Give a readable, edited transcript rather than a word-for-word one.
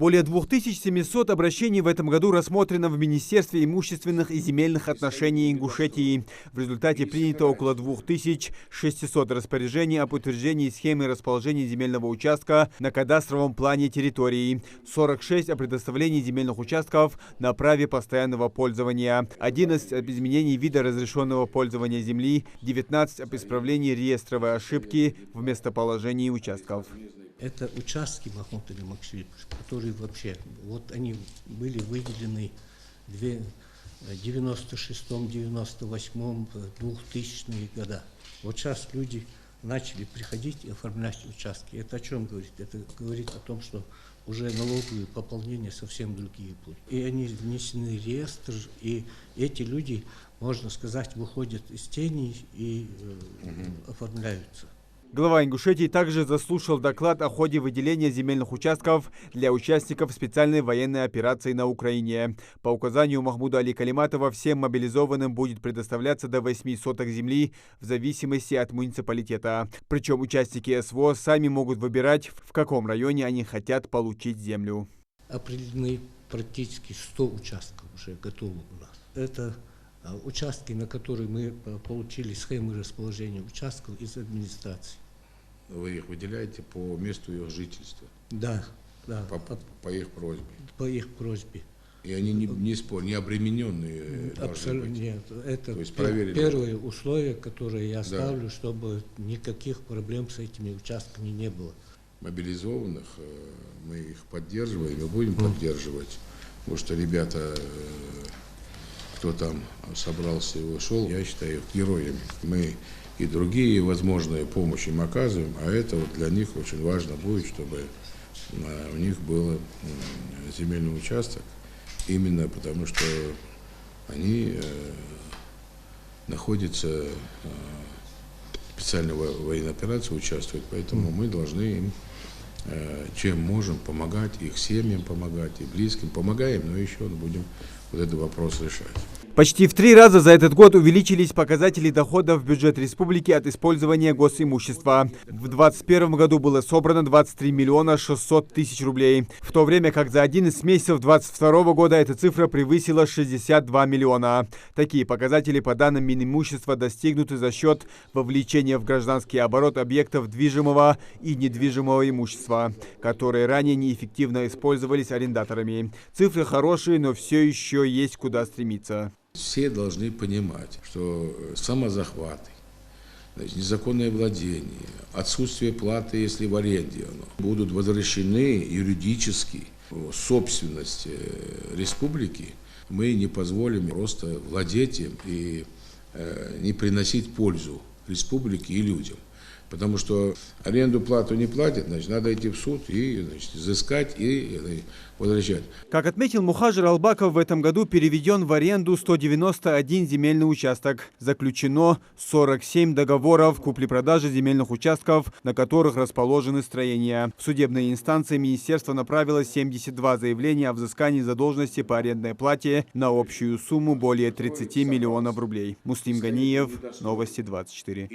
Более 2700 обращений в этом году рассмотрено в Министерстве имущественных и земельных отношений Ингушетии. В результате принято около 2600 распоряжений об утверждении схемы расположения земельного участка на кадастровом плане территории, 46 о предоставлении земельных участков на праве постоянного пользования, 11 об изменении вида разрешенного пользования земли, 19 об исправлении реестровой ошибки в местоположении участков. Это участки, Махмуд Али Максимович, которые вообще, вот они были выделены в 96-м, 98-м, 2000-е года. Вот сейчас люди начали приходить и оформлять участки. Это о чем говорит? Это говорит о том, что уже налоговые пополнения совсем другие будут. И они внесены в реестр, и эти люди, можно сказать, выходят из тени и оформляются. Глава Ингушетии также заслушал доклад о ходе выделения земельных участков для участников специальной военной операции на Украине. По указанию Махмуда Али Калиматова всем мобилизованным будет предоставляться до 8 соток земли в зависимости от муниципалитета. Причем участники СВО сами могут выбирать, в каком районе они хотят получить землю. Определены практически 100 участков уже готовы у нас. Это участки, на которые мы получили схемы расположения участков из администрации. Вы их выделяете по месту их жительства? Да, да. По их просьбе? По их просьбе. И они не обремененные? Абсолютно нет. Это первые условия, которые я ставлю, чтобы никаких проблем с этими участками не было. Мобилизованных мы их поддерживаем и будем поддерживать, потому что ребята, кто там собрался и ушел, я считаю их героями. Мы и другие возможные помощи им оказываем, а это вот для них очень важно будет, чтобы у них был земельный участок, именно потому что они находятся в специальной военной операции, участвуют, поэтому мы должны им чем можем помогать, их семьям помогать, и близким помогаем, но еще будем вот этот вопрос решать. Почти в 3 раза за этот год увеличились показатели доходов в бюджет республики от использования госимущества. В 2021 году было собрано 23 миллиона 600 тысяч рублей, в то время как за 11 месяцев 2022 года эта цифра превысила 62 миллиона. Такие показатели по данным Минимущества достигнуты за счет вовлечения в гражданский оборот объектов движимого и недвижимого имущества, которые ранее неэффективно использовались арендаторами. Цифры хорошие, но все еще есть куда стремиться. Все должны понимать, что самозахваты, незаконное владение, отсутствие платы, если в аренде, будут возвращены юридически в собственность республики. Мы не позволим просто владеть им и не приносить пользу республике и людям. Потому что аренду плату не платят, значит, надо идти в суд и изыскать и возвращать. Как отметил Мухажир Албаков, в этом году переведен в аренду 191 земельный участок. Заключено 47 договоров купли-продажи земельных участков, на которых расположены строения. В судебные инстанции министерство направило 72 заявления о взыскании задолженности по арендной плате на общую сумму более 30 миллионов рублей. Муслим Ганиев, Новости 24.